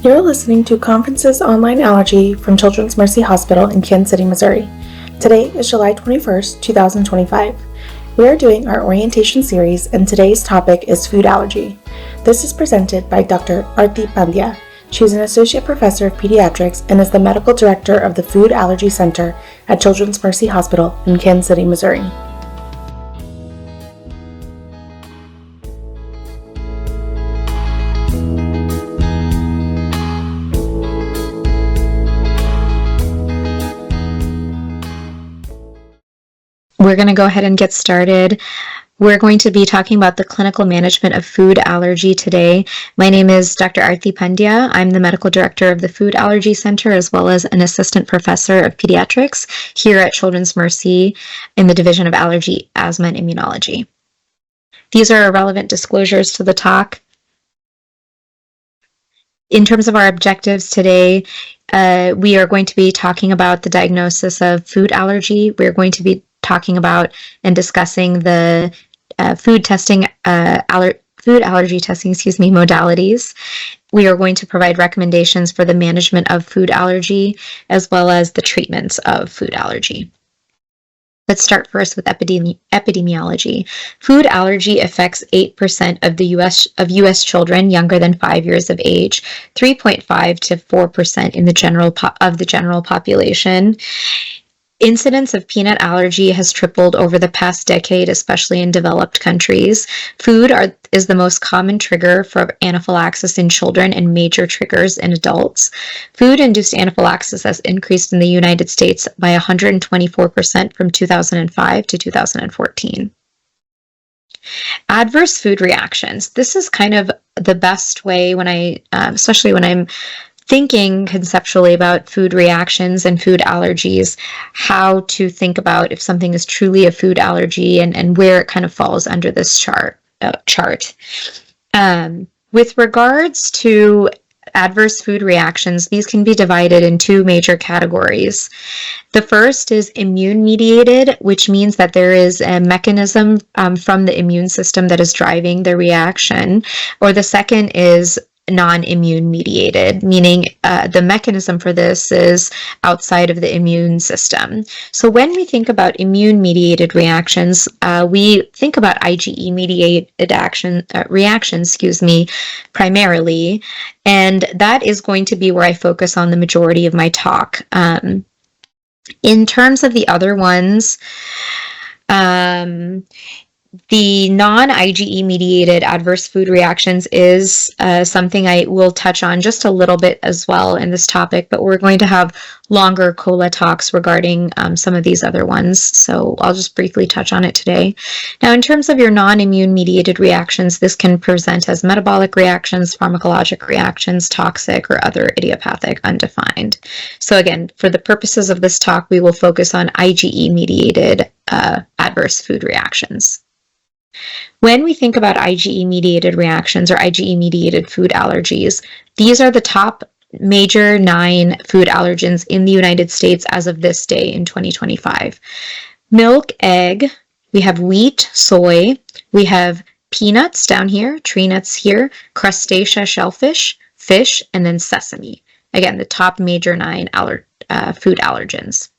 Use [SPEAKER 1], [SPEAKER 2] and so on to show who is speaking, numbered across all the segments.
[SPEAKER 1] You're listening to Conferences Online Allergy from Children's Mercy Hospital in Kansas City, Missouri. Today is July 21st, 2025. We are doing our orientation series, and today's topic is food allergy. This is presented by Dr. Aarti Pandya. She is an associate professor of pediatrics and is the medical director of the Food Allergy Center at Children's Mercy Hospital in Kansas City, Missouri.
[SPEAKER 2] We're going to go ahead and get started. We're going to be talking about the clinical management of food allergy today. My name is Dr. Aarti Pandya. I'm the medical director of the Food Allergy Center as well as an assistant professor of pediatrics here at Children's Mercy in the Division of Allergy, Asthma, and Immunology. These are relevant disclosures to the talk. In terms of our objectives today, we are going to be talking about the diagnosis of food allergy. We're going to be talking about and discussing the food allergy testing, modalities. We are going to provide recommendations for the management of food allergy as well as the treatments of food allergy. Let's start first with epidemiology. Food allergy affects 8% of U.S. children younger than 5 years of age, 3.5 to 4% in the general population. Incidence of peanut allergy has tripled over the past decade, especially in developed countries. Food is the most common trigger for anaphylaxis in children and major triggers in adults. Food-induced anaphylaxis has increased in the United States by 124% from 2005 to 2014. Adverse food reactions. This is kind of the best way especially when I'm thinking conceptually about food reactions and food allergies, how to think about if something is truly a food allergy and where it kind of falls under this chart. With regards to adverse food reactions, these can be divided in two major categories. The first is immune-mediated, which means that there is a mechanism from the immune system that is driving the reaction, or the second is non-immune mediated, meaning the mechanism for this is outside of the immune system. So when we think about immune-mediated reactions, we think about IgE-mediated reactions, primarily, and that is going to be where I focus on the majority of my talk. In terms of the other ones, the non-IgE mediated adverse food reactions is something I will touch on just a little bit as well in this topic, but we're going to have longer COLA talks regarding some of these other ones, so I'll just briefly touch on it today. Now, in terms of your non-immune mediated reactions, this can present as metabolic reactions, pharmacologic reactions, toxic, or other idiopathic, undefined. So again, for the purposes of this talk, we will focus on IgE mediated adverse food reactions. When we think about IgE-mediated reactions or IgE-mediated food allergies, these are the top major 9 food allergens in the United States as of this day in 2025. Milk, egg, we have wheat, soy, we have peanuts down here, tree nuts here, crustacea, shellfish, fish, and then sesame. Again, the top major 9 food allergens.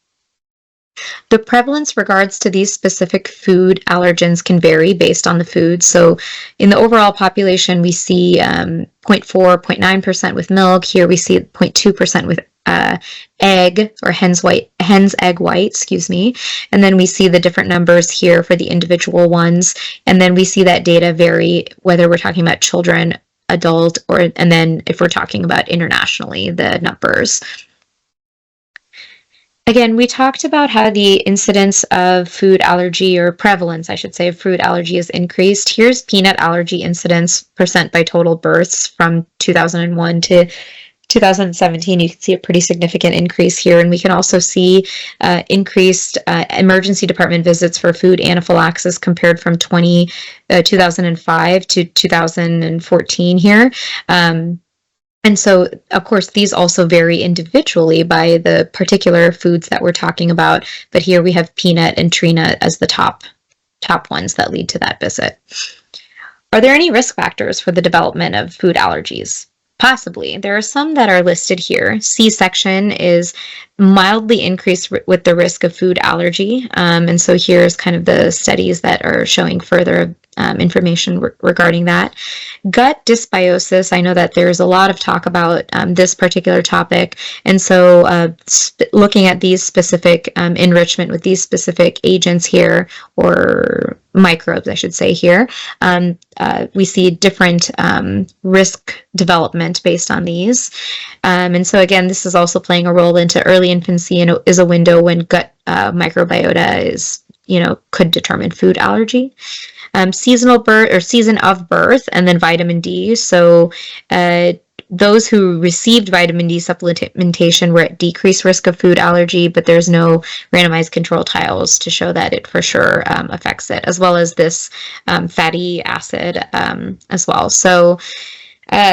[SPEAKER 2] The prevalence regards to these specific food allergens can vary based on the food. So in the overall population, we see 0.4, 0.9% with milk. Here we see 0.2% with egg or hen's egg white, and then we see the different numbers here for the individual ones, and then we see that data vary whether we're talking about children, adult, and then if we're talking about internationally, the numbers. Again, we talked about how the incidence of food allergy, or prevalence, I should say, of food allergy is increased. Here's peanut allergy incidence % by total births from 2001 to 2017. You can see a pretty significant increase here, and we can also see increased emergency department visits for food anaphylaxis compared from 2005 to 2014 here. And so, of course, these also vary individually by the particular foods that we're talking about. But here we have peanut and tree nut as the top ones that lead to that visit. Are there any risk factors for the development of food allergies? Possibly. There are some that are listed here. C-section is mildly increased with the risk of food allergy. And so here's kind of the studies that are showing further information regarding that. Gut dysbiosis, I know that there's a lot of talk about this particular topic. And so looking at these specific enrichment with these specific agents here, or microbes, I should say here, we see different risk development based on these. And so again, this is also playing a role into early infancy and is a window when gut microbiota is, could determine food allergy. Seasonal birth or season of birth, and then vitamin D. So those who received vitamin D supplementation were at decreased risk of food allergy, but there's no randomized control trials to show that it for sure affects it, as well as this fatty acid as well. So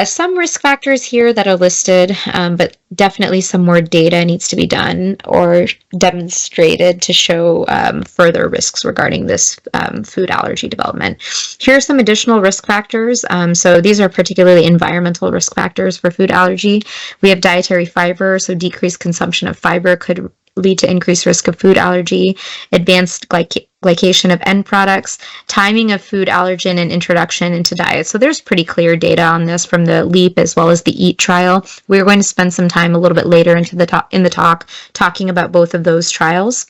[SPEAKER 2] some risk factors here that are listed, but definitely some more data needs to be done or demonstrated to show further risks regarding this food allergy development. Here are some additional risk factors. So these are particularly environmental risk factors for food allergy. We have dietary fiber, so decreased consumption of fiber could lead to increased risk of food allergy, advanced glycation of end products, timing of food allergen and introduction into diet. So there's pretty clear data on this from the LEAP as well as the EAT trial. We're going to spend some time a little bit later in the talk talking about both of those trials.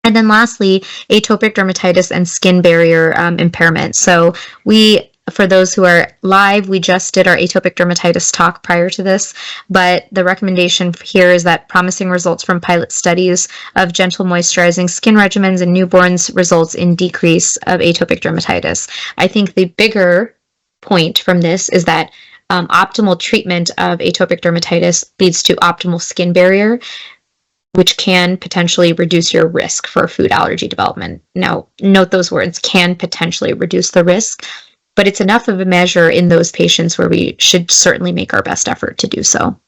[SPEAKER 2] And then lastly, atopic dermatitis and skin barrier impairment. So for those who are live, we just did our atopic dermatitis talk prior to this, but the recommendation here is that promising results from pilot studies of gentle moisturizing skin regimens in newborns results in decrease of atopic dermatitis. I think the bigger point from this is that optimal treatment of atopic dermatitis leads to optimal skin barrier, which can potentially reduce your risk for food allergy development. Now, note those words, can potentially reduce the risk, but it's enough of a measure in those patients where we should certainly make our best effort to do so.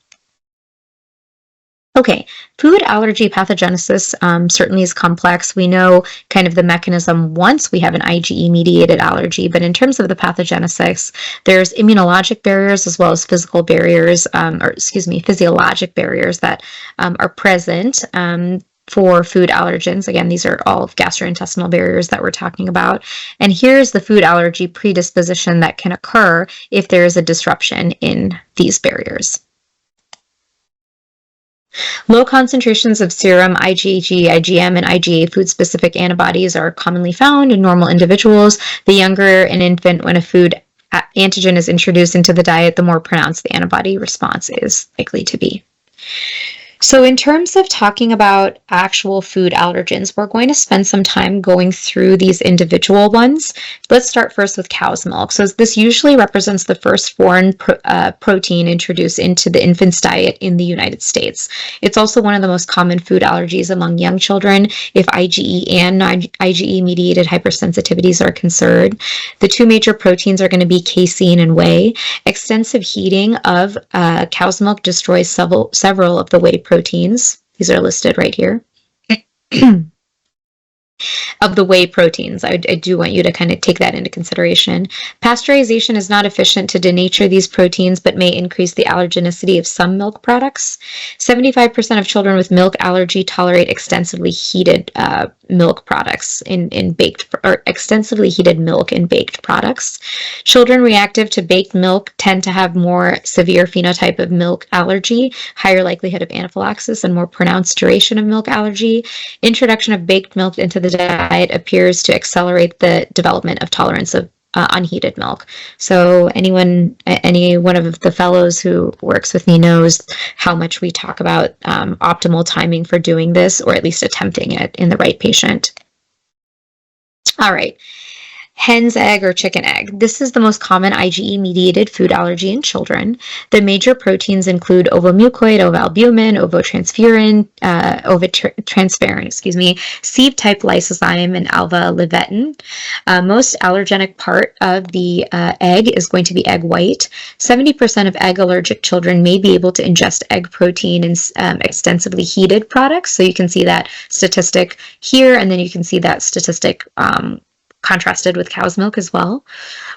[SPEAKER 2] Okay, food allergy pathogenesis certainly is complex. We know kind of the mechanism once we have an IgE-mediated allergy, but in terms of the pathogenesis, there's immunologic barriers as well as physical barriers, physiologic barriers that are present for food allergens. Again, these are all gastrointestinal barriers that we're talking about. And here's the food allergy predisposition that can occur if there is a disruption in these barriers. Low concentrations of serum IgG, IgM, and IgA food-specific antibodies are commonly found in normal individuals. The younger an infant when a food antigen is introduced into the diet, the more pronounced the antibody response is likely to be. So in terms of talking about actual food allergens, we're going to spend some time going through these individual ones. Let's start first with cow's milk. So this usually represents the first foreign protein introduced into the infant's diet in the United States. It's also one of the most common food allergies among young children if IgE and non-IgE-mediated hypersensitivities are considered. The two major proteins are going to be casein and whey. Extensive heating of cow's milk destroys several of the whey proteins. These are listed right here. Of the whey proteins. I do want you to kind of take that into consideration. Pasteurization is not efficient to denature these proteins, but may increase the allergenicity of some milk products. 75% of children with milk allergy tolerate extensively heated milk products in baked, or extensively heated milk in baked products. Children reactive to baked milk tend to have more severe phenotype of milk allergy, higher likelihood of anaphylaxis, and more pronounced duration of milk allergy. Introduction of baked milk into the diet appears to accelerate the development of tolerance of unheated milk. So any one of the fellows who works with me knows how much we talk about optimal timing for doing this, or at least attempting it in the right patient. All right. Hen's egg or chicken egg. This is the most common IgE-mediated food allergy in children. The major proteins include ovomucoid, ovalbumin, ovotransferrin, sieve-type lysozyme, and alpha-levetin. Most allergenic part of the egg is going to be egg white. 70% of egg-allergic children may be able to ingest egg protein in extensively heated products. So you can see that statistic here, and then you can see that statistic contrasted with cow's milk as well.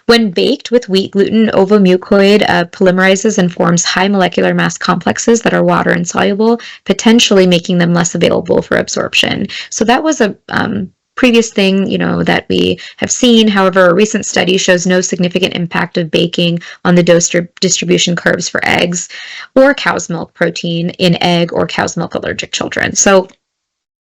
[SPEAKER 2] When baked with wheat gluten, ovomucoid polymerizes and forms high molecular mass complexes that are water insoluble, potentially making them less available for absorption. So that was a previous thing, that we have seen. However, a recent study shows no significant impact of baking on the dose distribution curves for eggs or cow's milk protein in egg or cow's milk allergic children. So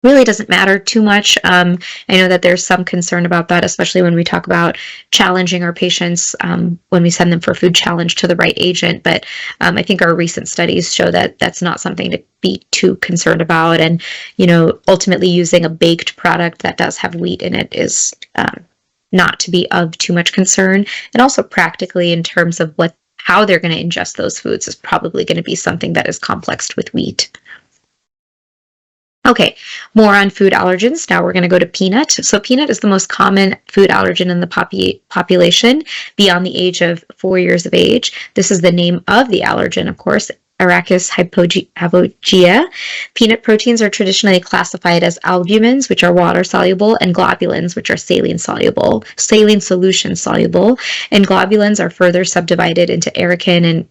[SPEAKER 2] really doesn't matter too much. I know that there's some concern about that, especially when we talk about challenging our patients when we send them for food challenge to the right agent. But I think our recent studies show that that's not something to be too concerned about. And, ultimately using a baked product that does have wheat in it is not to be of too much concern. And also practically in terms of how they're going to ingest those foods is probably going to be something that is complexed with wheat. Okay, more on food allergens. Now we're going to go to peanut. So peanut is the most common food allergen in the population beyond the age of 4 years of age. This is the name of the allergen, of course, Arachis hypogaea. Peanut proteins are traditionally classified as albumins, which are water soluble, and globulins, which are saline solution soluble. And globulins are further subdivided into arakin and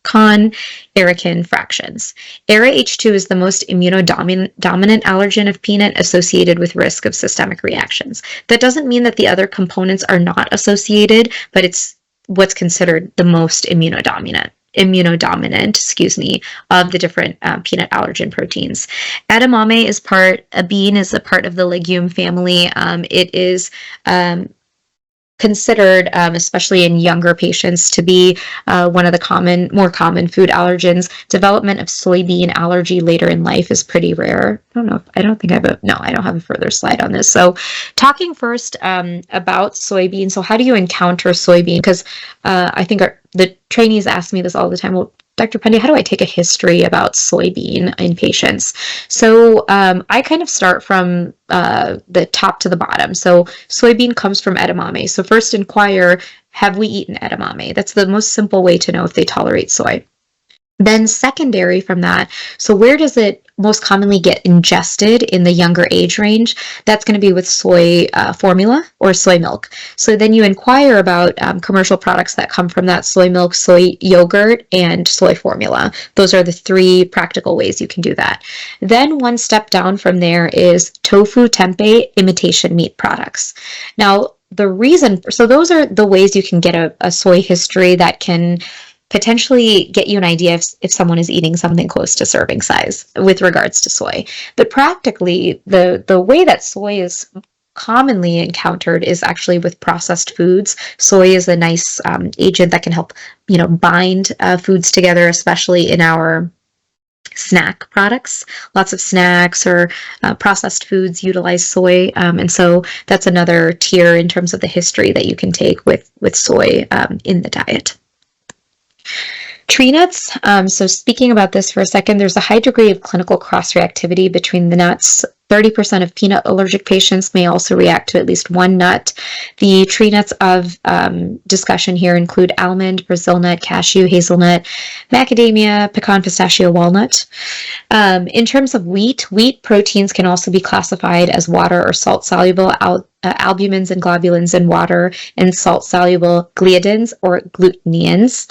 [SPEAKER 2] con-arakin fractions. ARA-H2 is the most immunodominant allergen of peanut, associated with risk of systemic reactions. That doesn't mean that the other components are not associated, but it's what's considered the most immunodominant of the different peanut allergen proteins. Edamame a bean is a part of the legume family. It is considered, especially in younger patients, to be one of the more common food allergens. Development of soybean allergy later in life is pretty rare. I don't have a further slide on this. So talking first about soybean. So how do you encounter soybean? Because I think the trainees ask me this all the time. Well, Dr. Pandya, how do I take a history about soybean in patients? So I kind of start from the top to the bottom. So soybean comes from edamame. So first inquire, have we eaten edamame? That's the most simple way to know if they tolerate soy. Then secondary from that, so where does it most commonly get ingested in the younger age range? That's going to be with soy formula or soy milk. So then you inquire about commercial products that come from that: soy milk, soy yogurt, and soy formula. Those are the 3 practical ways you can do that. Then one step down from there is tofu, tempeh, imitation meat products. Now, so those are the ways you can get a soy history that can potentially get you an idea if someone is eating something close to serving size with regards to soy. But practically, the way that soy is commonly encountered is actually with processed foods. Soy is a nice agent that can help, bind foods together, especially in our snack products. Lots of snacks or processed foods utilize soy, and so that's another tier in terms of the history that you can take with soy in the diet. Tree nuts. So speaking about this for a second, there's a high degree of clinical cross-reactivity between the nuts. 30% of peanut allergic patients may also react to at least one nut. The tree nuts of discussion here include almond, Brazil nut, cashew, hazelnut, macadamia, pecan, pistachio, walnut. In terms of wheat proteins can also be classified as water or salt-soluble albumins and globulins in water, and salt-soluble gliadins or gluteneins.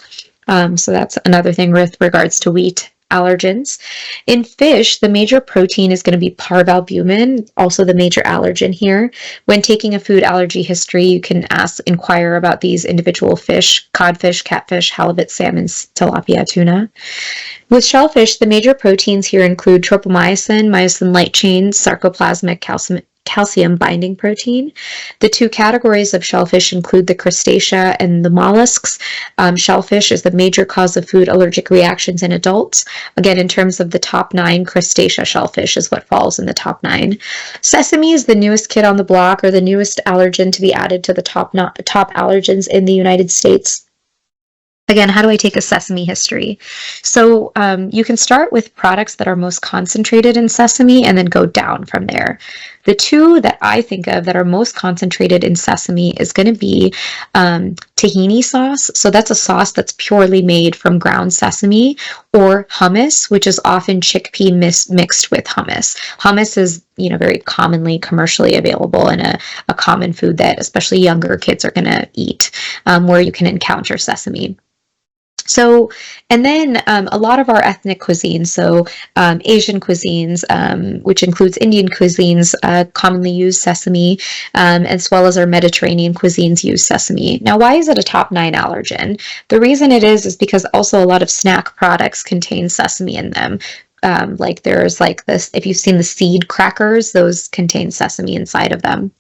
[SPEAKER 2] So that's another thing with regards to wheat allergens. In fish, the major protein is going to be parvalbumin, also the major allergen here. When taking a food allergy history, you can inquire about these individual fish: codfish, catfish, halibut, salmon, tilapia, tuna. With shellfish, the major proteins here include tropomyosin, myosin light chain, sarcoplasmic calcium binding protein. The 2 categories of shellfish include the crustacea and the mollusks. Shellfish is the major cause of food allergic reactions in adults. Again, in terms of the top 9, crustacea shellfish is what falls in the top 9. Sesame is the newest kid on the block, or the newest allergen to be added to the top allergens in the United States. Again, how do I take a sesame history? So you can start with products that are most concentrated in sesame and then go down from there. The two that I think of that are most concentrated in sesame is going to be tahini sauce. So that's a sauce that's purely made from ground sesame, or hummus, which is often chickpea mixed with hummus. Hummus is, very commonly commercially available and a common food that especially younger kids are going to eat, where you can encounter sesame. So, and then a lot of our ethnic cuisines, so Asian cuisines, which includes Indian cuisines, commonly use sesame, as well as our Mediterranean cuisines use sesame. Now, why is it a top 9 allergen? The reason it is because also a lot of snack products contain sesame in them. Like there's like this, if you've seen the seed crackers, those contain sesame inside of them.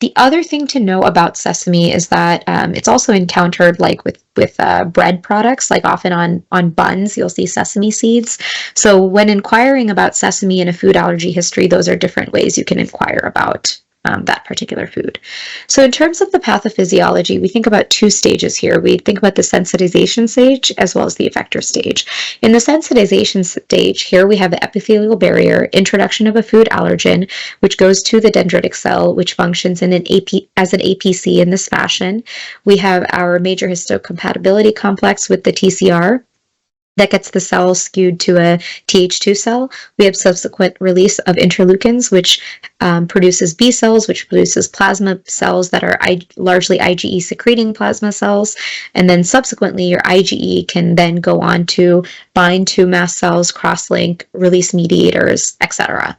[SPEAKER 2] The other thing to know about sesame is that it's also encountered like with bread products, like often on buns, you'll see sesame seeds. So when inquiring about sesame in a food allergy history, those are different ways you can inquire about that particular food. So in terms of the pathophysiology, we think about 2 stages here. We think about the sensitization stage as well as the effector stage. In the sensitization stage, here we have the epithelial barrier, introduction of a food allergen, which goes to the dendritic cell, which functions as an APC in this fashion. We have our major histocompatibility complex with the TCR, that gets the cell skewed to a Th2 cell. We have subsequent release of interleukins, which produces B cells, which produces plasma cells that are largely IgE secreting plasma cells. And then subsequently, your IgE can then go on to bind to mast cells, cross-link, release mediators, etc.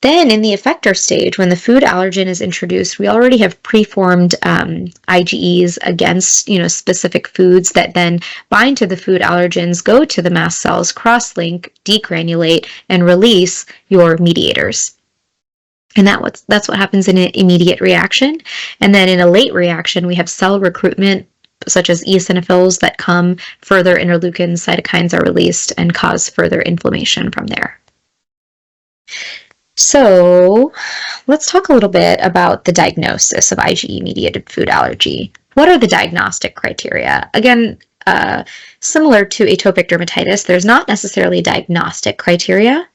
[SPEAKER 2] Then in the effector stage, when the food allergen is introduced, we already have preformed IgEs against specific foods that then bind to the food allergens, go to the mast cells, cross-link, degranulate, and release your mediators. And that's what happens in an immediate reaction. And then in a late reaction, we have cell recruitment, such as eosinophils that come, further interleukins, cytokines are released and cause further inflammation from there. So let's talk a little bit about the diagnosis of IgE-mediated food allergy. What are the diagnostic criteria? Again, similar to atopic dermatitis, there's not necessarily diagnostic criteria.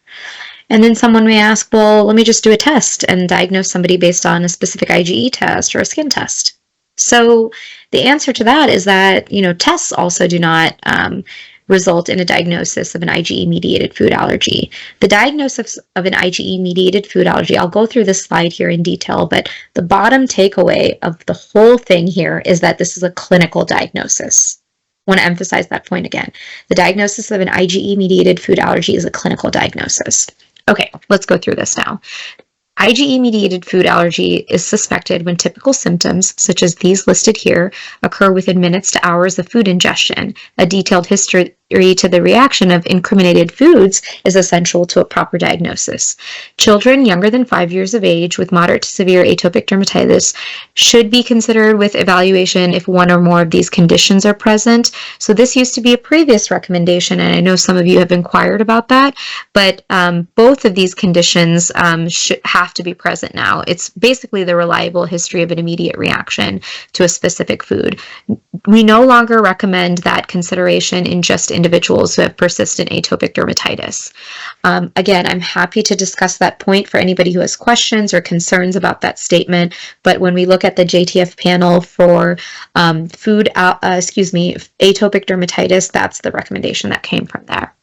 [SPEAKER 2] And then someone may ask, well, let me just do a test and diagnose somebody based on a specific IgE test or a skin test. So the answer to that is that, tests also do not result in a diagnosis of an IgE-mediated food allergy. The diagnosis of an IgE-mediated food allergy, I'll go through this slide here in detail, but the bottom takeaway of the whole thing here is that this is a clinical diagnosis. I want to emphasize that point again. The diagnosis of an IgE-mediated food allergy is a clinical diagnosis. Okay, let's go through this now. IgE-mediated food allergy is suspected when typical symptoms, such as these listed here, occur within minutes to hours of food ingestion. A detailed history to the reaction of incriminated foods is essential to a proper diagnosis. Children younger than 5 years of age with moderate to severe atopic dermatitis should be considered with evaluation if one or more of these conditions are present. So this used to be a previous recommendation, and I know some of you have inquired about that, but both of these conditions have to be present now. It's basically the reliable history of an immediate reaction to a specific food. We no longer recommend that consideration in just individuals who have persistent atopic dermatitis. Again, I'm happy to discuss that point for anybody who has questions or concerns about that statement, but when we look at the JTF panel for atopic dermatitis, that's the recommendation that came from there.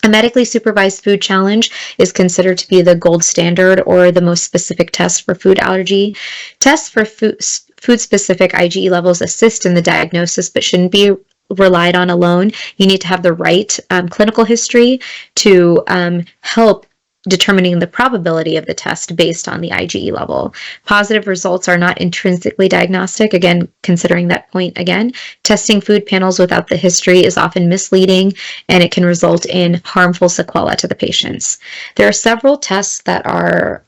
[SPEAKER 2] A medically supervised food challenge is considered to be the gold standard or the most specific test for food allergy. Tests for food-specific IgE levels assist in the diagnosis, but shouldn't be relied on alone. You need to have the right clinical history to help determining the probability of the test based on the IgE level. Positive results are not intrinsically diagnostic. Again, considering that point again, testing food panels without the history is often misleading, and it can result in harmful sequelae to the patients. There are several tests that are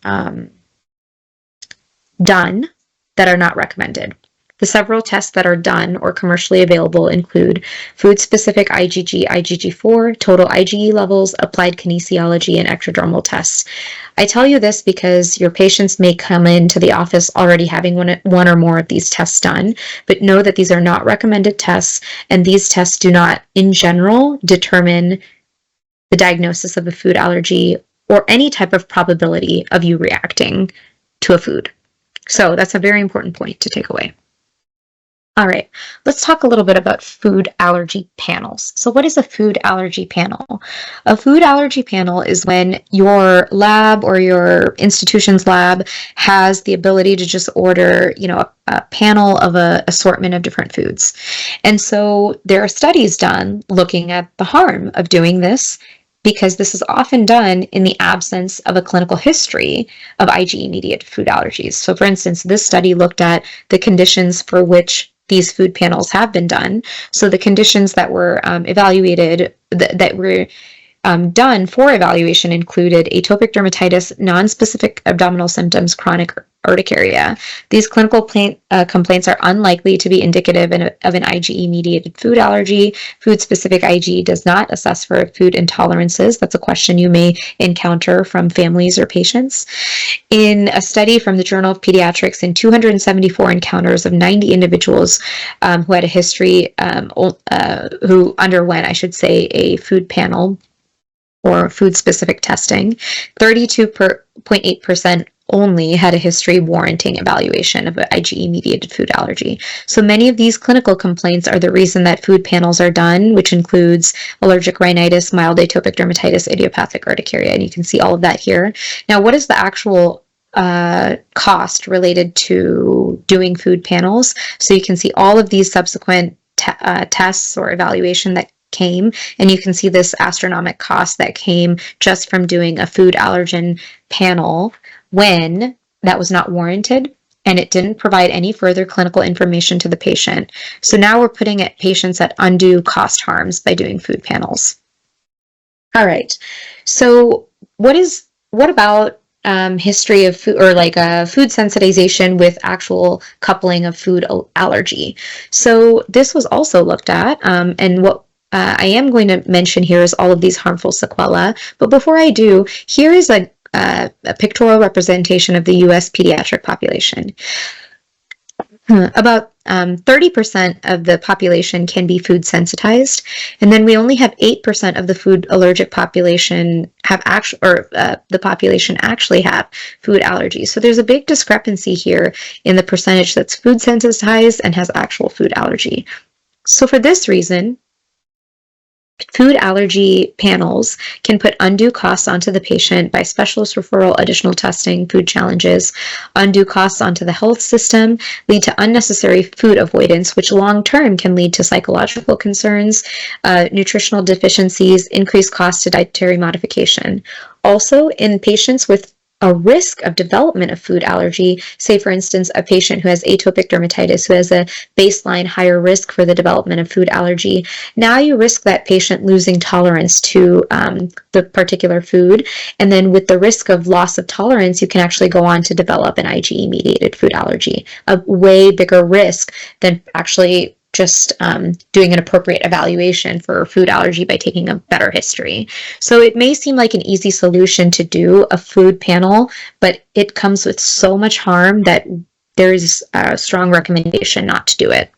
[SPEAKER 2] done that are not recommended. The several tests that are done or commercially available include food-specific IgG, IgG4, total IgE levels, applied kinesiology, and ectodermal tests. I tell you this because your patients may come into the office already having one or more of these tests done, but know that these are not recommended tests, and these tests do not, in general, determine the diagnosis of a food allergy or any type of probability of you reacting to a food. So that's a very important point to take away. All right, let's talk a little bit about food allergy panels. So what is a food allergy panel? A food allergy panel is when your lab or your institution's lab has the ability to just order, a panel of an assortment of different foods. And so there are studies done looking at the harm of doing this, because this is often done in the absence of a clinical history of IgE-mediated food allergies. So for instance, this study looked at the conditions for which these food panels have been done. So the conditions that were evaluated, that were done for evaluation included atopic dermatitis, nonspecific abdominal symptoms, chronic urticaria. These clinical complaints are unlikely to be indicative of an IgE-mediated food allergy. Food-specific IgE does not assess for food intolerances. That's a question you may encounter from families or patients. In a study from the Journal of Pediatrics, in 274 encounters of 90 individuals who had a history, who underwent, I should say, a food panel or food-specific testing, 32.8% only had a history warranting evaluation of an IgE-mediated food allergy. So many of these clinical complaints are the reason that food panels are done, which includes allergic rhinitis, mild atopic dermatitis, idiopathic urticaria, and you can see all of that here. Now, what is the actual cost related to doing food panels? So you can see all of these subsequent tests or evaluation that came, and you can see this astronomical cost that came just from doing a food allergen panel when that was not warranted and it didn't provide any further clinical information to the patient. So now we're putting patients at undue cost harms by doing food panels. All right, so what about history of food, or like a food sensitization with actual coupling of food allergy? So this was also looked at, and what I am going to mention here is all of these harmful sequelae. But before I do, here is a pictorial representation of the U.S. pediatric population. About 30% of the population can be food sensitized, and then we only have 8% of the food allergic population the population actually have food allergies. So there's a big discrepancy here in the percentage that's food sensitized and has actual food allergy. So for this reason, food allergy panels can put undue costs onto the patient by specialist referral, additional testing, food challenges, undue costs onto the health system, lead to unnecessary food avoidance, which long-term can lead to psychological concerns, nutritional deficiencies, increased costs to dietary modification. Also, in patients with a risk of development of food allergy, say for instance a patient who has atopic dermatitis, who has a baseline higher risk for the development of food allergy, now you risk that patient losing tolerance to the particular food, and then with the risk of loss of tolerance, you can actually go on to develop an IgE-mediated food allergy, a way bigger risk than actually just doing an appropriate evaluation for food allergy by taking a better history. So it may seem like an easy solution to do a food panel, but it comes with so much harm that there is a strong recommendation not to do it.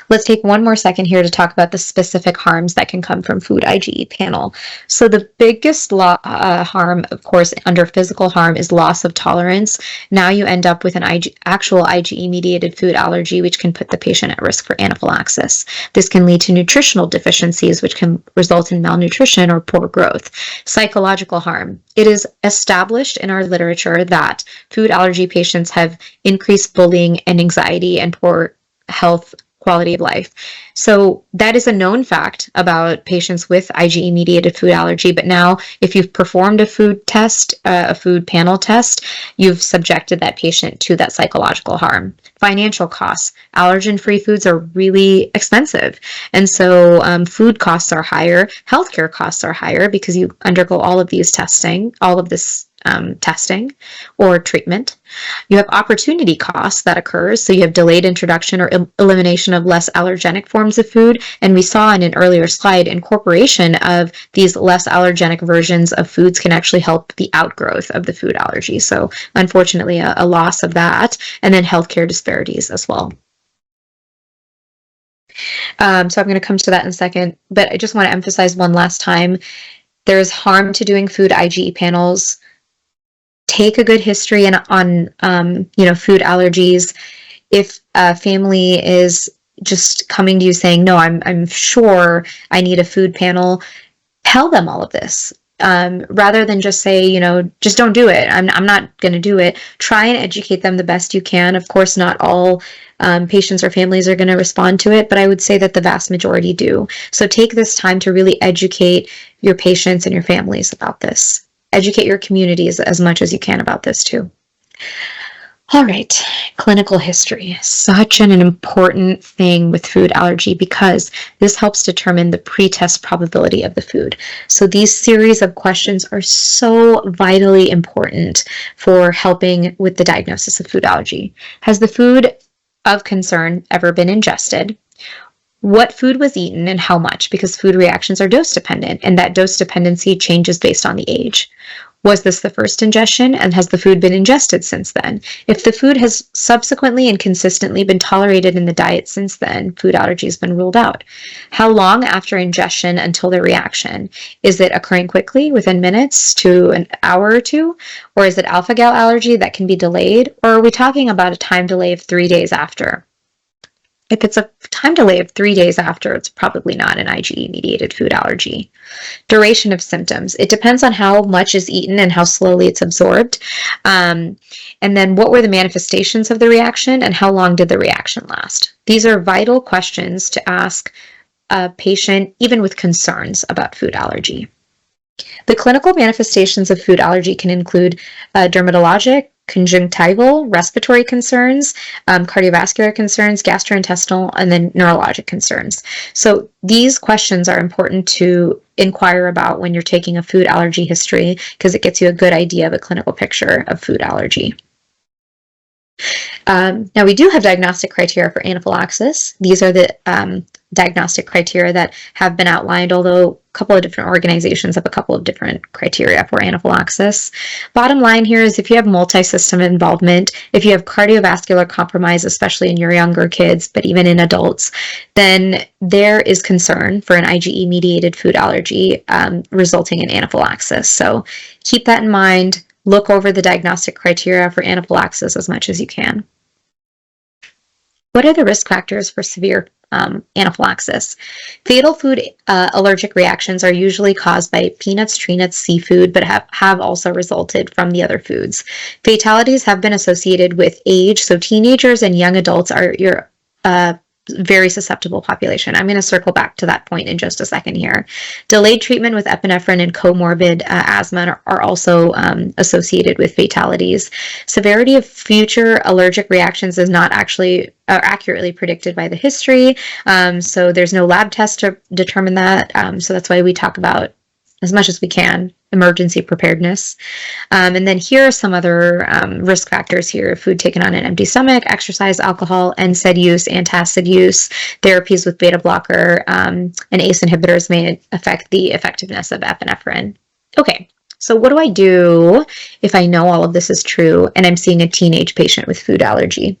[SPEAKER 2] Let's take one more second here to talk about the specific harms that can come from food IgE panel. So the biggest harm, of course, under physical harm is loss of tolerance. Now you end up with an actual IgE-mediated food allergy, which can put the patient at risk for anaphylaxis. This can lead to nutritional deficiencies, which can result in malnutrition or poor growth. Psychological harm. It is established in our literature that food allergy patients have increased bullying and anxiety and poor health quality of life. So that is a known fact about patients with IgE-mediated food allergy. But now, if you've performed a food test, a food panel test, you've subjected that patient to that psychological harm. Financial costs. Allergen-free foods are really expensive. And so food costs are higher. Healthcare costs are higher because you undergo all of this testing or treatment. You have opportunity costs that occurs, so you have delayed introduction or elimination of less allergenic forms of food, and we saw in an earlier slide, incorporation of these less allergenic versions of foods can actually help the outgrowth of the food allergy. So unfortunately, a loss of that, and then healthcare disparities as well. So I'm going to come to that in a second, but I just want to emphasize one last time There's harm to doing food IgE panels. Take a good history on food allergies. If a family is just coming to you saying, no, I'm sure I need a food panel, tell them all of this. Rather than just say, just don't do it. I'm not going to do it. Try and educate them the best you can. Of course, not all patients or families are going to respond to it, but I would say that the vast majority do. So take this time to really educate your patients and your families about this. Educate your communities as much as you can about this too. All right, clinical history. Such an important thing with food allergy because this helps determine the pre-test probability of the food. So these series of questions are so vitally important for helping with the diagnosis of food allergy. Has the food of concern ever been ingested? What food was eaten and how much? Because food reactions are dose dependent, and that dose dependency changes based on the age. Was this the first ingestion, and has the food been ingested since then? If the food has subsequently and consistently been tolerated in the diet since then, food allergy has been ruled out. How long after ingestion until the reaction? Is it occurring quickly, within minutes to an hour or two? Or is it alpha-gal allergy that can be delayed? Or are we talking about a time delay of 3 days after? If it's a time delay of 3 days after, it's probably not an IgE-mediated food allergy. Duration of symptoms. It depends on how much is eaten and how slowly it's absorbed. And then what were the manifestations of the reaction and how long did the reaction last? These are vital questions to ask a patient, even with concerns about food allergy. The clinical manifestations of food allergy can include dermatologic, conjunctival, respiratory concerns, cardiovascular concerns, gastrointestinal, and then neurologic concerns. So these questions are important to inquire about when you're taking a food allergy history because it gets you a good idea of a clinical picture of food allergy. Now, we do have diagnostic criteria for anaphylaxis. These are the diagnostic criteria that have been outlined, although a couple of different organizations have a couple of different criteria for anaphylaxis. Bottom line here is if you have multi-system involvement, if you have cardiovascular compromise, especially in your younger kids, but even in adults, then there is concern for an IgE-mediated food allergy resulting in anaphylaxis. So keep that in mind. Look over the diagnostic criteria for anaphylaxis as much as you can. What are the risk factors for severe anaphylaxis? Fatal food allergic reactions are usually caused by peanuts, tree nuts, seafood, but have also resulted from the other foods. Fatalities have been associated with age, so teenagers and young adults are your very susceptible population. I'm going to circle back to that point in just a second here. Delayed treatment with epinephrine and comorbid asthma are also associated with fatalities. Severity of future allergic reactions is not actually accurately predicted by the history, so there's no lab test to determine that, so that's why we talk about, as much as we can, emergency preparedness. And then here are some other risk factors here: food taken on an empty stomach, exercise, alcohol, NSAID use, antacid use, therapies with beta blocker and ACE inhibitors may affect the effectiveness of epinephrine. Okay, so what do I do if I know all of this is true and I'm seeing a teenage patient with food allergy?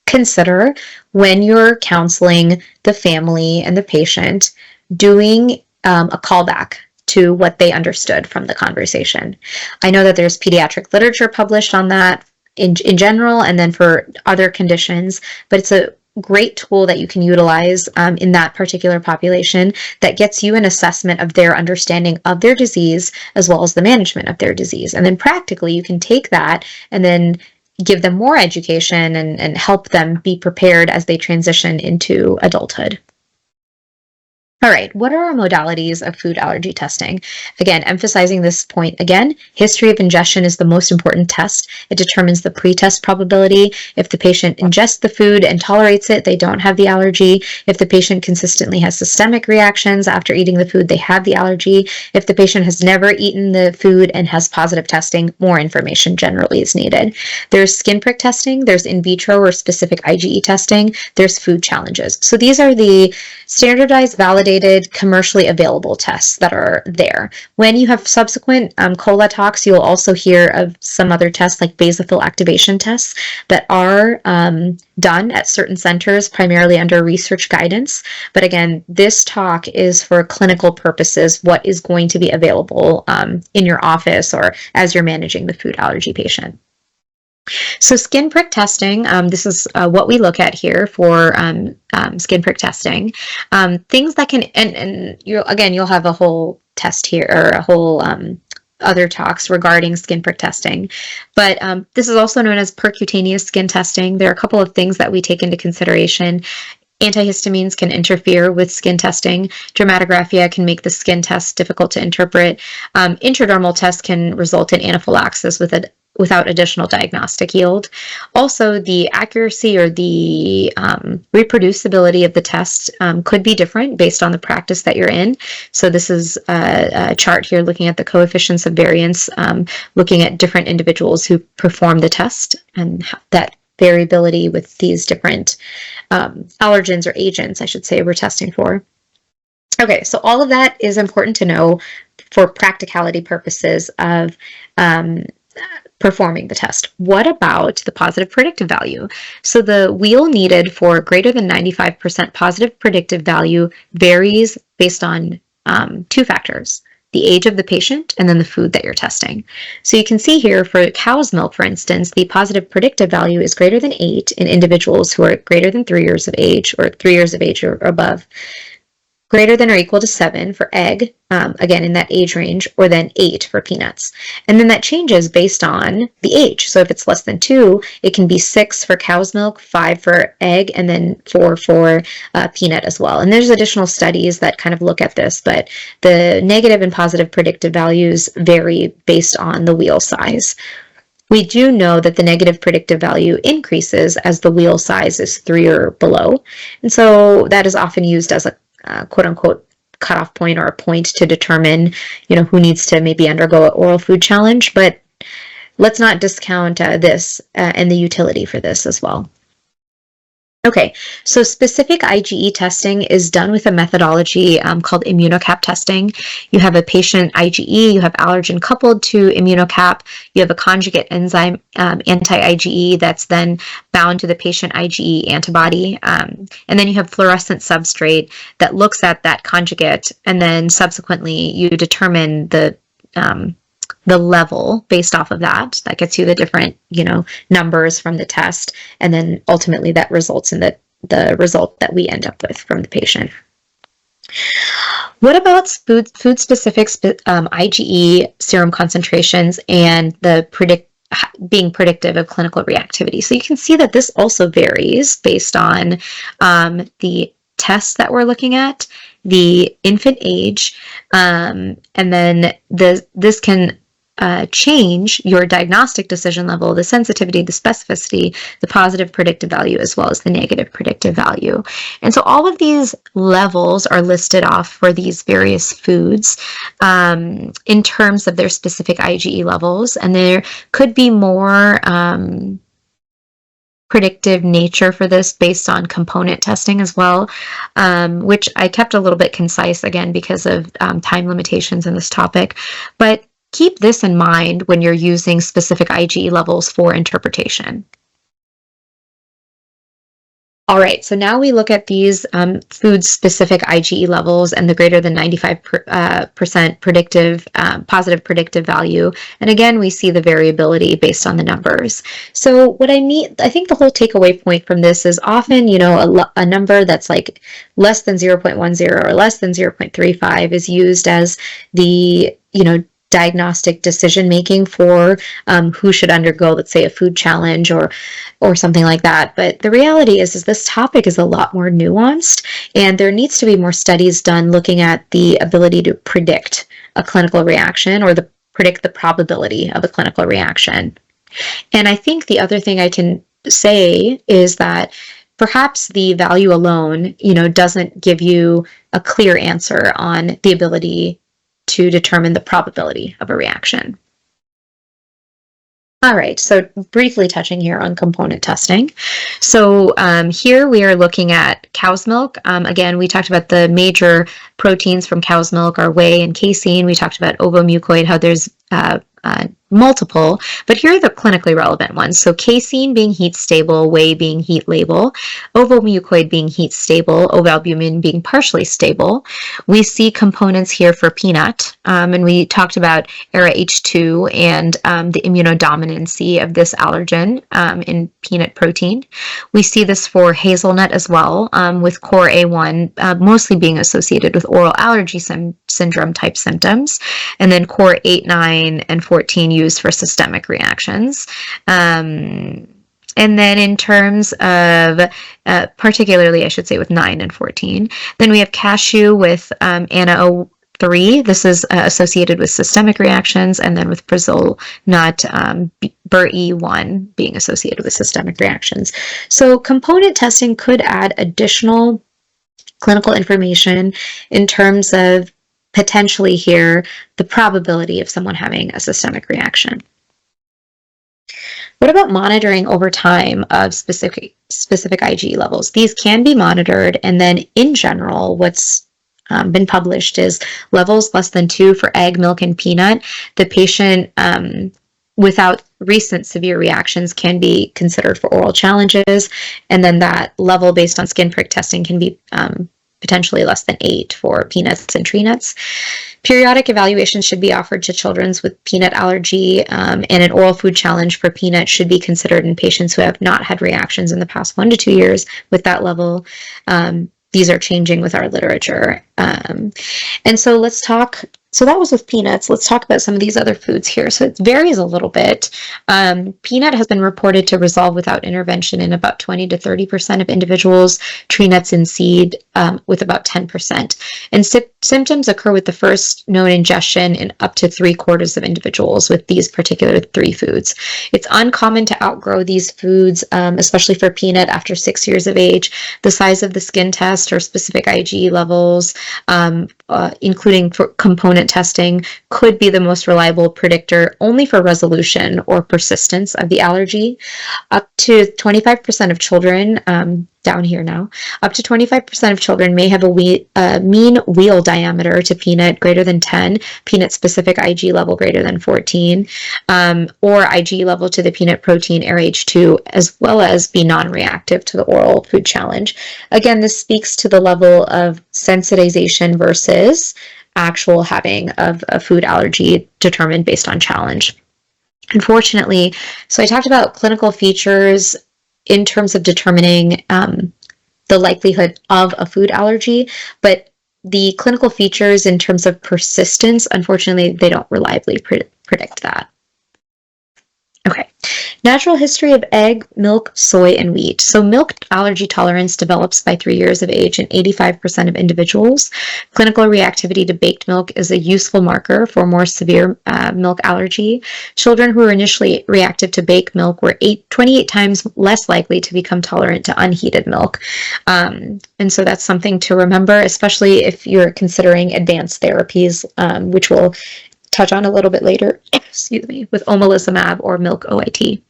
[SPEAKER 2] Consider, when you're counseling the family and the patient, doing a callback to what they understood from the conversation. I know that there's pediatric literature published on that in general, and then for other conditions, but it's a great tool that you can utilize in that particular population that gets you an assessment of their understanding of their disease as well as the management of their disease. And then practically you can take that and then give them more education and help them be prepared as they transition into adulthood. All right, what are our modalities of food allergy testing? Again, emphasizing this point again, history of ingestion is the most important test. It determines the pre-test probability. If the patient ingests the food and tolerates it, they don't have the allergy. If the patient consistently has systemic reactions after eating the food, they have the allergy. If the patient has never eaten the food and has positive testing, more information generally is needed. There's skin prick testing, there's in vitro or specific IgE testing, there's food challenges. So these are the standardized, validated regulated, commercially available tests that are there. When you have subsequent cola talks, you'll also hear of some other tests like basophil activation tests that are done at certain centers, primarily under research guidance. But again, this talk is for clinical purposes, what is going to be available in your office or as you're managing the food allergy patient. So skin prick testing, this is what we look at here for skin prick testing. Things that can, and you'll have a whole test here, or a whole other talks regarding skin prick testing. But this is also known as percutaneous skin testing. There are a couple of things that we take into consideration. Antihistamines can interfere with skin testing. Dermatographia can make the skin test difficult to interpret. Intradermal tests can result in anaphylaxis without additional diagnostic yield. Also, the accuracy or the reproducibility of the test could be different based on the practice that you're in. So this is a chart here looking at the coefficients of variance, looking at different individuals who perform the test and that variability with these different allergens or agents, I should say, we're testing for. Okay, so all of that is important to know for practicality purposes of performing the test. What about the positive predictive value? So the wheel needed for greater than 95% positive predictive value varies based on two factors: the age of the patient and then the food that you're testing. So you can see here for cow's milk, for instance, the positive predictive value is greater than 8 in individuals who are greater than 3 years of age or 3 years of age or above. Greater than or equal to 7 for egg, again in that age range, or then 8 for peanuts. And then that changes based on the age. So if it's less than 2, it can be 6 for cow's milk, 5 for egg, and then 4 for peanut as well. And there's additional studies that kind of look at this, but the negative and positive predictive values vary based on the wheel size. We do know that the negative predictive value increases as the wheel size is 3 or below. And so that is often used as a quote-unquote cutoff point or a point to determine, who needs to maybe undergo an oral food challenge. But let's not discount this and the utility for this as well. Okay, so specific IgE testing is done with a methodology called immunocap testing. You have a patient IgE, you have allergen coupled to immunocap, you have a conjugate enzyme anti-IgE that's then bound to the patient IgE antibody, and then you have fluorescent substrate that looks at that conjugate, and then subsequently you determine the level based off of that. That gets you the different, numbers from the test, and then ultimately that results in the result that we end up with from the patient. What about food-specific IgE serum concentrations and the being predictive of clinical reactivity? So you can see that this also varies based on the tests that we're looking at, the infant age, and then this can change your diagnostic decision level, the sensitivity, the specificity, the positive predictive value, as well as the negative predictive value. And so all of these levels are listed off for these various foods in terms of their specific IgE levels, and there could be more predictive nature for this based on component testing as well, which I kept a little bit concise again because of time limitations in this topic. But keep this in mind when you're using specific IgE levels for interpretation. All right, so now we look at these food-specific IgE levels and the greater than 95% predictive, positive predictive value. And again, we see the variability based on the numbers. So what I think the whole takeaway point from this is often, a number that's like less than 0.10 or less than 0.35 is used as the, diagnostic decision making for who should undergo, let's say, a food challenge or something like that. But the reality is this topic is a lot more nuanced, and there needs to be more studies done looking at the ability to predict a clinical reaction or predict the probability of a clinical reaction. And I think the other thing I can say is that perhaps the value alone, doesn't give you a clear answer on the ability to determine the probability of a reaction. All right, so briefly touching here on component testing. So here we are looking at cow's milk. Again, we talked about the major proteins from cow's milk are whey and casein. We talked about ovomucoid, how there's multiple, but here are the clinically relevant ones. So casein being heat stable, whey being heat labile, ovomucoid being heat stable, ovalbumin being partially stable. We see components here for peanut, and we talked about ARA-H2 and the immunodominancy of this allergen in peanut protein. We see this for hazelnut as well, with core A1 mostly being associated with oral allergy syndrome type symptoms, and then core 8, 9, and 14 used for systemic reactions. And then in terms of, particularly I should say with 9 and 14, then we have cashew with ANA03. This is associated with systemic reactions, and then with Brazil nut, BER1 being associated with systemic reactions. So component testing could add additional clinical information in terms of potentially here the probability of someone having a systemic reaction. What about monitoring over time of specific IgE levels? These can be monitored, and then in general, what's been published is levels less than 2 for egg, milk, and peanut. The patient without recent severe reactions can be considered for oral challenges, and then that level based on skin prick testing can be potentially less than 8 for peanuts and tree nuts. Periodic evaluations should be offered to children with peanut allergy, and an oral food challenge for peanut should be considered in patients who have not had reactions in the past 1 to 2 years with that level. These are changing with our literature. And so let's talk, so that was with peanuts. Let's talk about some of these other foods here. So it varies a little bit. Peanut has been reported to resolve without intervention in about 20 to 30% of individuals, tree nuts and seed with about 10%. And symptoms occur with the first known ingestion in up to 3/4 of individuals with these particular 3 foods. It's uncommon to outgrow these foods, especially for peanut after 6 years of age. The size of the skin test or specific IgE levels, including for component testing, could be the most reliable predictor only for resolution or persistence of the allergy. Up to 25% of children, down here now, up to 25% of children may have a mean wheel diameter to peanut greater than 10, peanut specific IgE level greater than 14, or IgE level to the peanut protein ARA-H2, as well as be non-reactive to the oral food challenge. Again, this speaks to the level of sensitization versus actual having of a food allergy determined based on challenge. Unfortunately, so I talked about clinical features in terms of determining the likelihood of a food allergy, but the clinical features in terms of persistence, unfortunately, they don't reliably predict that. Okay, natural history of egg, milk, soy, and wheat. So milk allergy tolerance develops by 3 years of age in 85% of individuals. Clinical reactivity to baked milk is a useful marker for more severe milk allergy. Children who were initially reactive to baked milk were 28 times less likely to become tolerant to unheated milk. And so that's something to remember, especially if you're considering advanced therapies, which we'll touch on a little bit later, excuse me, with omalizumab or milk OIT.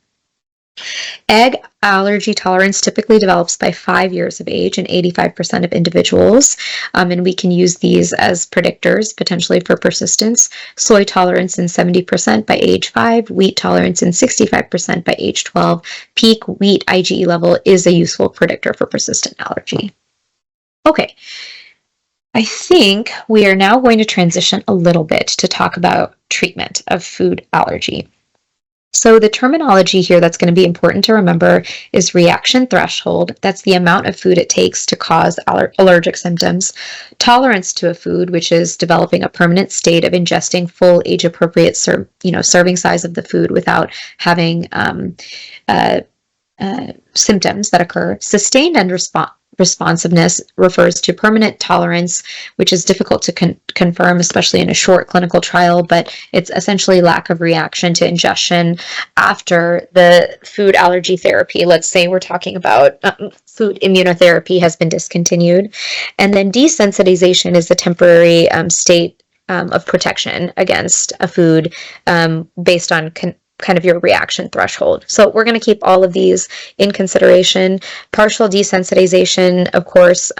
[SPEAKER 2] Egg allergy tolerance typically develops by 5 years of age in 85% of individuals, and we can use these as predictors potentially for persistence. Soy tolerance in 70% by age 5, wheat tolerance in 65% by age 12. Peak wheat IgE level is a useful predictor for persistent allergy. Okay. I think we are now going to transition a little bit to talk about treatment of food allergy. So the terminology here that's going to be important to remember is reaction threshold. That's the amount of food it takes to cause allergic symptoms. Tolerance to a food, which is developing a permanent state of ingesting full age-appropriate serving size of the food without having symptoms that occur. Sustained and responsiveness refers to permanent tolerance, which is difficult to confirm, especially in a short clinical trial, but it's essentially lack of reaction to ingestion after the food allergy therapy. Let's say we're talking about food immunotherapy has been discontinued. And then desensitization is the temporary state of protection against a food based on kind of your reaction threshold. So we're going to keep all of these in consideration. Partial desensitization, of course,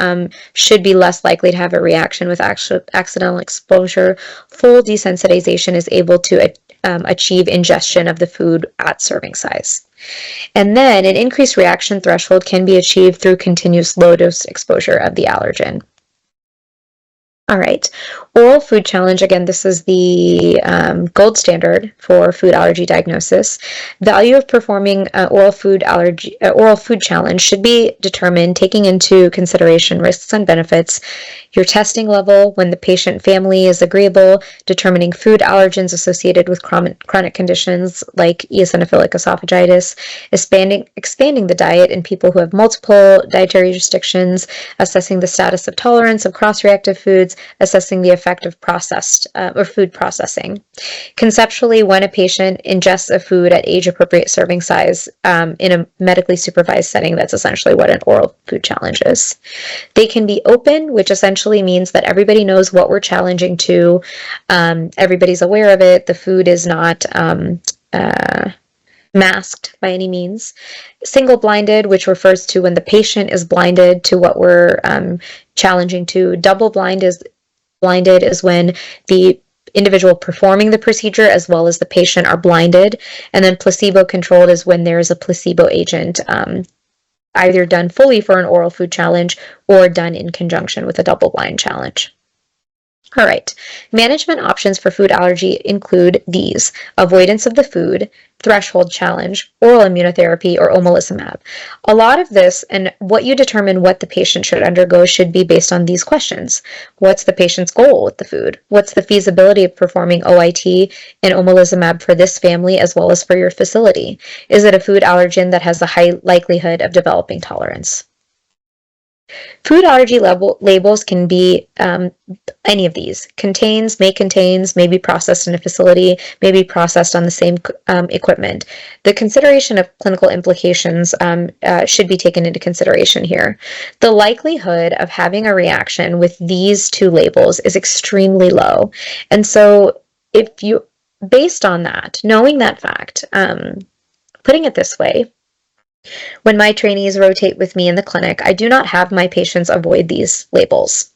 [SPEAKER 2] should be less likely to have a reaction with accidental exposure. Full desensitization is able to achieve ingestion of the food at serving size. And then an increased reaction threshold can be achieved through continuous low-dose exposure of the allergen. All right, oral food challenge. Again, this is the gold standard for food allergy diagnosis. Value of performing oral food challenge should be determined taking into consideration risks and benefits, your testing level, when the patient family is agreeable, determining food allergens associated with chronic conditions like eosinophilic esophagitis, expanding the diet in people who have multiple dietary restrictions, assessing the status of tolerance of cross-reactive foods, assessing the effect of processed or food processing. Conceptually, when a patient ingests a food at age-appropriate serving size in a medically supervised setting, that's essentially what an oral food challenge is. They can be open, which essentially means that everybody knows what we're challenging to. Everybody's aware of it. The food is not masked by any means. Single-blinded, which refers to when the patient is blinded to what we're challenging to. Double-blinded is when the individual performing the procedure as well as the patient are blinded. And then placebo-controlled is when there is a placebo agent either done fully for an oral food challenge or done in conjunction with a double-blind challenge. All right, management options for food allergy include these: avoidance of the food, threshold challenge, oral immunotherapy, or omalizumab. A lot of this and what you determine what the patient should undergo should be based on these questions. What's the patient's goal with the food? What's the feasibility of performing OIT and omalizumab for this family as well as for your facility? Is it a food allergen that has a high likelihood of developing tolerance? Food allergy labels can be any of these. Contains, may be processed in a facility, may be processed on the same equipment. The consideration of clinical implications should be taken into consideration here. The likelihood of having a reaction with these two labels is extremely low. And so if you, based on that, knowing that fact, putting it this way, when my trainees rotate with me in the clinic, I do not have my patients avoid these labels.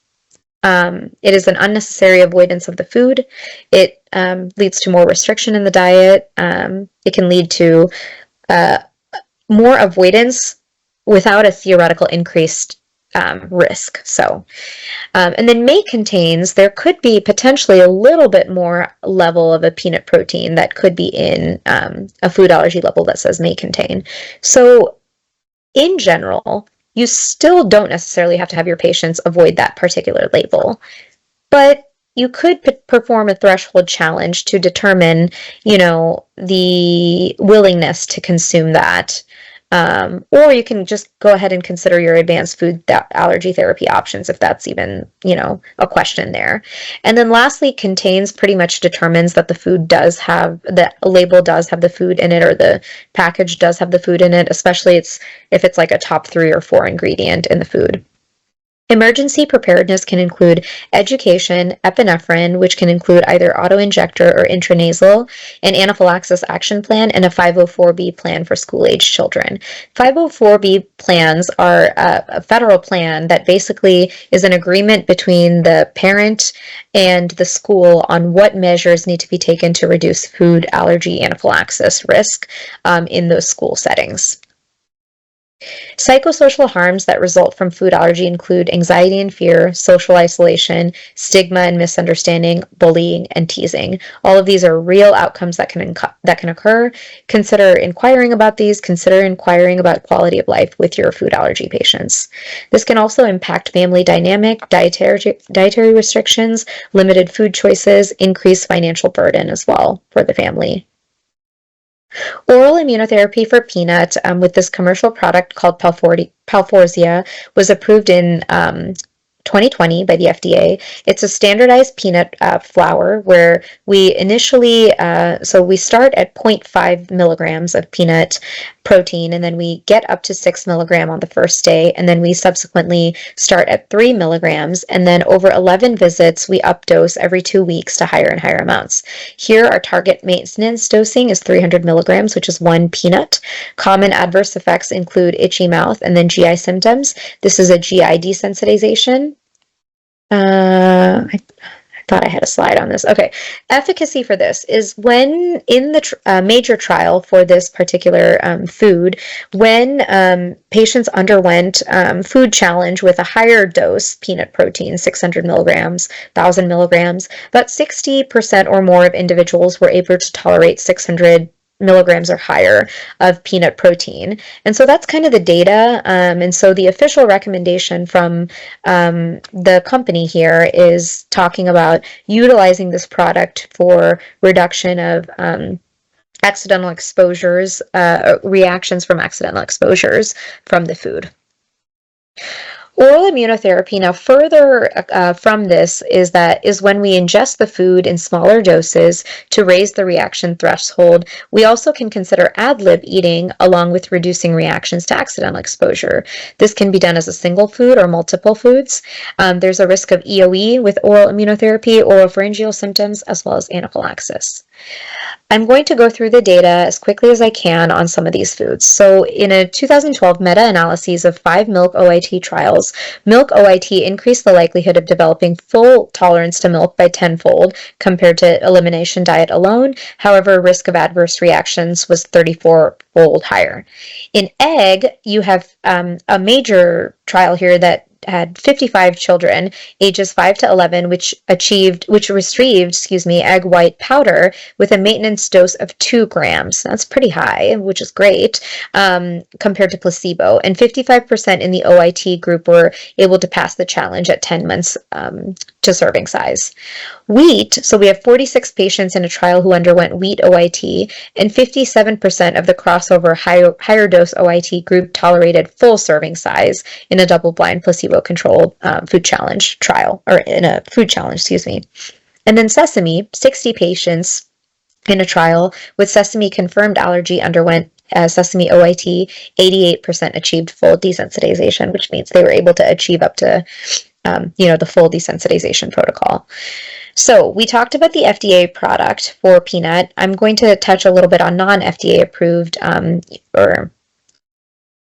[SPEAKER 2] It is an unnecessary avoidance of the food. It leads to more restriction in the diet. It can lead to more avoidance without a theoretical increased risk. So, and then may contains, there could be potentially a little bit more level of a peanut protein that could be in a food allergy label that says may contain. So in general, you still don't necessarily have to have your patients avoid that particular label, but you could perform a threshold challenge to determine, the willingness to consume that. Or you can just go ahead and consider your advanced food allergy therapy options if that's even, a question there. And then lastly, contains pretty much determines that the food does have, the label does have the food in it, or the package does have the food in it, especially if it's like a top 3 or 4 ingredient in the food. Emergency preparedness can include education, epinephrine, which can include either auto-injector or intranasal, an anaphylaxis action plan, and a 504B plan for school-age children. 504B plans are a federal plan that basically is an agreement between the parent and the school on what measures need to be taken to reduce food allergy anaphylaxis risk in those school settings. Psychosocial harms that result from food allergy include anxiety and fear, social isolation, stigma and misunderstanding, bullying, and teasing. All of these are real outcomes that can occur. Consider inquiring about these. Consider inquiring about quality of life with your food allergy patients. This can also impact family dynamic, dietary restrictions, limited food choices, increased financial burden as well for the family. Oral immunotherapy for peanut with this commercial product called Palforzia was approved in 2020 by the FDA. It's a standardized peanut flour where we initially, so we start at 0.5 milligrams of peanut protein, and then we get up to 6 milligram on the first day, and then we subsequently start at 3 milligrams, and then over 11 visits, we up dose every 2 weeks to higher and higher amounts. Here, our target maintenance dosing is 300 milligrams, which is 1 peanut. Common adverse effects include itchy mouth and then GI symptoms. This is a GI desensitization. I thought I had a slide on this. Okay. Efficacy for this is when in the major trial for this particular food, when patients underwent food challenge with a higher dose peanut protein, 600 milligrams, 1,000 milligrams, about 60% or more of individuals were able to tolerate 600 milligrams or higher of peanut protein. And so that's kind of the data. And so the official recommendation from the company here is talking about utilizing this product for reduction of accidental exposures, reactions from accidental exposures from the food. Oral immunotherapy, now further from this, is when we ingest the food in smaller doses to raise the reaction threshold. We also can consider ad lib eating along with reducing reactions to accidental exposure. This can be done as a single food or multiple foods. There's a risk of EOE with oral immunotherapy, oropharyngeal symptoms, as well as anaphylaxis. I'm going to go through the data as quickly as I can on some of these foods. So in a 2012 meta-analysis of 5 milk OIT trials, milk OIT increased the likelihood of developing full tolerance to milk by 10-fold compared to elimination diet alone. However, risk of adverse reactions was 34-fold higher. In egg, you have a major trial here that had 55 children ages 5 to 11 which received egg white powder with a maintenance dose of 2 grams. That's pretty high, which is great, compared to placebo. And 55% in the OIT group were able to pass the challenge at 10 months to serving size. Wheat, so we have 46 patients in a trial who underwent wheat OIT, and 57% of the crossover higher dose OIT group tolerated full serving size in a double-blind placebo-controlled food challenge trial, or in a food challenge, And then sesame, 60 patients in a trial with sesame confirmed allergy underwent sesame OIT, 88% achieved full desensitization, which means they were able to achieve up to the full desensitization protocol. So we talked about the FDA product for peanut. I'm going to touch a little bit on non-FDA approved or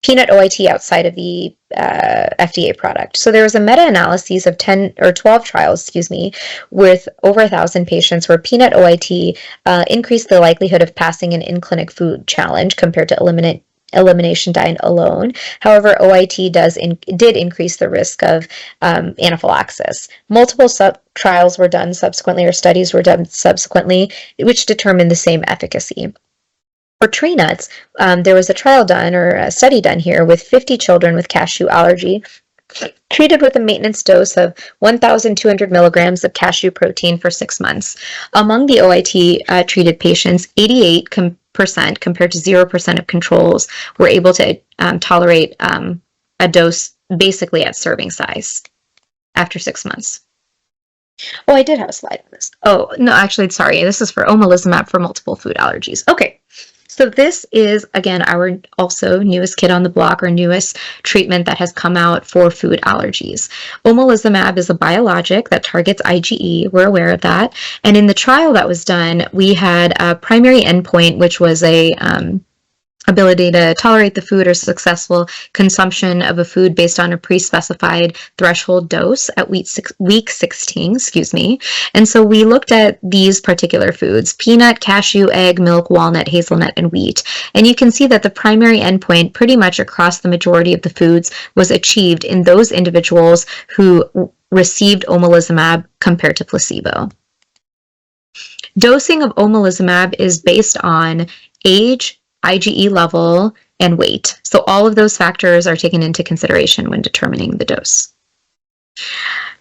[SPEAKER 2] peanut OIT outside of the FDA product. So there was a meta-analysis of 12 trials, with over 1,000 patients where peanut OIT increased the likelihood of passing an in-clinic food challenge compared to elimination diet alone. However, OIT did increase the risk of anaphylaxis. Multiple trials were done subsequently, or studies were done subsequently, which determined the same efficacy. For tree nuts, there was a trial done, or a study done here, with 50 children with cashew allergy treated with a maintenance dose of 1,200 milligrams of cashew protein for 6 months. Among the OIT treated patients, 88% compared to 0% of controls were able to tolerate a dose basically at serving size after 6 months. Oh, I did have a slide on this. Oh, no, actually, sorry. This is for omalizumab for multiple food allergies. Okay. So this is, again, our also newest kid on the block, or newest treatment that has come out for food allergies. Omalizumab is a biologic that targets IgE. We're aware of that. And in the trial that was done, we had a primary endpoint, which was a ability to tolerate the food or successful consumption of a food based on a pre-specified threshold dose at week 16, And so we looked at these particular foods: peanut, cashew, egg, milk, walnut, hazelnut, and wheat. And you can see that the primary endpoint pretty much across the majority of the foods was achieved in those individuals who received omalizumab compared to placebo. Dosing of omalizumab is based on age, IgE level, and weight. So all of those factors are taken into consideration when determining the dose.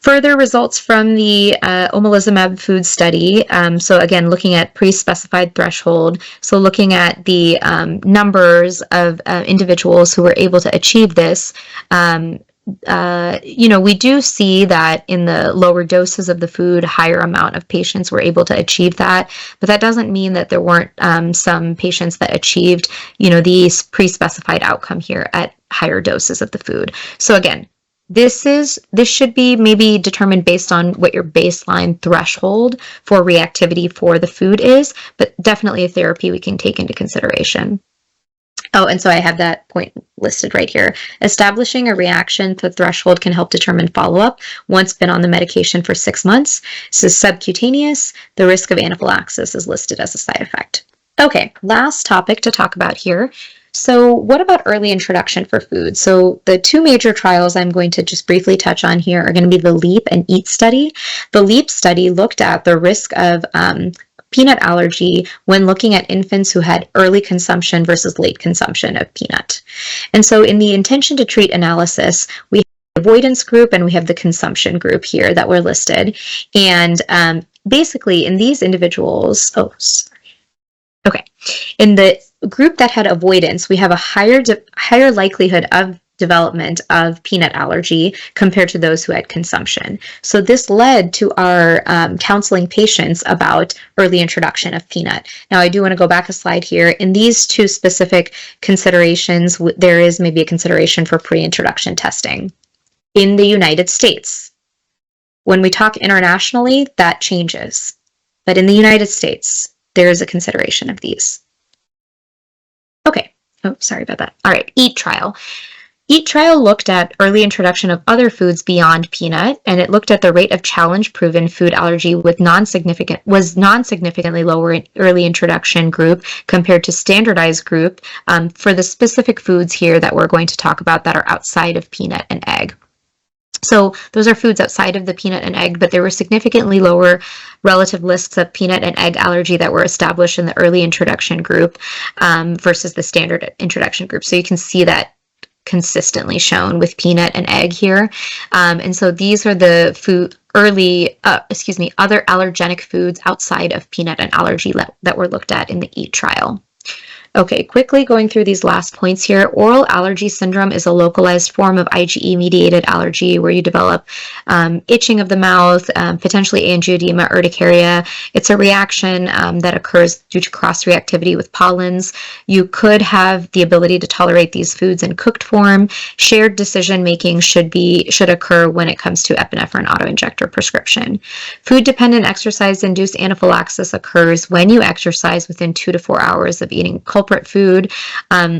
[SPEAKER 2] Further results from the omalizumab food study. So again, looking at pre-specified threshold. So looking at the numbers of individuals who were able to achieve this we do see that in the lower doses of the food, higher amount of patients were able to achieve that. But that doesn't mean that there weren't some patients that achieved, the pre-specified outcome here at higher doses of the food. So again, this should be maybe determined based on what your baseline threshold for reactivity for the food is, but definitely a therapy we can take into consideration. Oh, and so I have that point listed right here. Establishing a reaction to threshold can help determine follow-up once been on the medication for 6 months. So subcutaneous, the risk of anaphylaxis is listed as a side effect. Okay, last topic to talk about here. So what about early introduction for food? So the two major trials I'm going to just briefly touch on here are going to be the LEAP and EAT study. The LEAP study looked at the risk of peanut allergy when looking at infants who had early consumption versus late consumption of peanut. And so in the intention to treat analysis, we have the avoidance group and we have the consumption group here that were listed. And basically in these individuals, in the group that had avoidance, we have a higher likelihood of development of peanut allergy compared to those who had consumption. So this led to our counseling patients about early introduction of peanut. Now I do want to go back a slide here. In these two specific considerations, there is maybe a consideration for pre-introduction testing. In the United States, when we talk internationally, that changes. But in the United States, there is a consideration of these. Okay. Oh, sorry about that. All right. EAT trial. EAT trial looked at early introduction of other foods beyond peanut, and it looked at the rate of challenge-proven food allergy was non-significantly lower in early introduction group compared to standardized group for the specific foods here that we're going to talk about that are outside of peanut and egg. So those are foods outside of the peanut and egg, but there were significantly lower relative lists of peanut and egg allergy that were established in the early introduction group versus the standard introduction group. So you can see that consistently shown with peanut and egg here. And so these are the other allergenic foods outside of peanut and allergy that were looked at in the EAT trial. Okay, quickly going through these last points here. Oral allergy syndrome is a localized form of IgE-mediated allergy where you develop itching of the mouth, potentially angioedema, urticaria. It's a reaction that occurs due to cross-reactivity with pollens. You could have the ability to tolerate these foods in cooked form. Shared decision-making should occur when it comes to epinephrine autoinjector prescription. Food-dependent exercise-induced anaphylaxis occurs when you exercise within 2 to 4 hours of eating culprit food,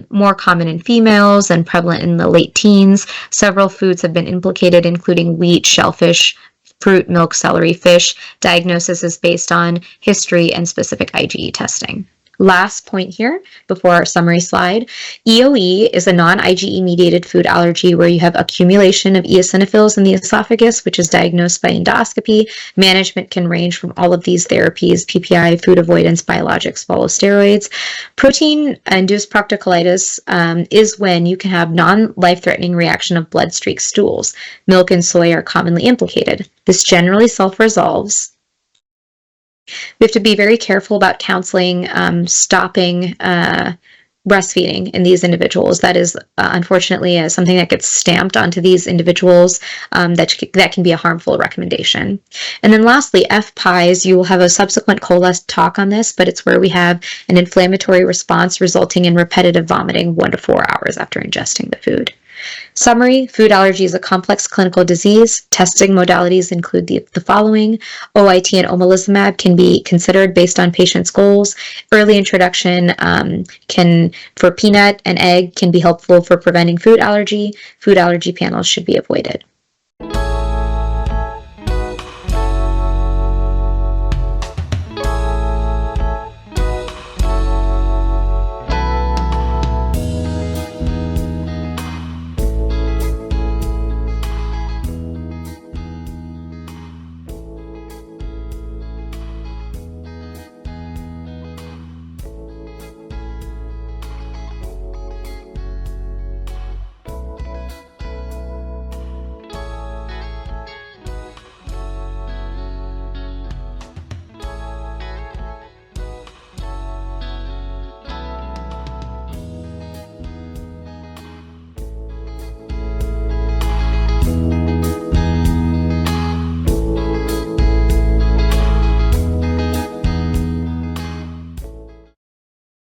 [SPEAKER 2] more common in females and prevalent in the late teens. Several foods have been implicated, including wheat, shellfish, fruit, milk, celery, fish. Diagnosis is based on history and specific IgE testing. Last point here before our summary slide. EOE is a non-IgE mediated food allergy where you have accumulation of eosinophils in the esophagus, which is diagnosed by endoscopy. Management can range from all of these therapies: PPI, food avoidance, biologics, follow steroids. Protein-induced proctocolitis is when you can have non-life-threatening reaction of blood-streaked stools. Milk and soy are commonly implicated. This generally self-resolves. We have to be very careful about counseling, stopping breastfeeding in these individuals. That is unfortunately something that gets stamped onto these individuals that can be a harmful recommendation. And then lastly, FPIES, you will have a subsequent COLA talk on this, but it's where we have an inflammatory response resulting in repetitive vomiting 1 to 4 hours after ingesting the food. Summary: food allergy is a complex clinical disease. Testing modalities include the following. OIT and omalizumab can be considered based on patients' goals. Early introduction for peanut and egg can be helpful for preventing food allergy. Food allergy panels should be avoided.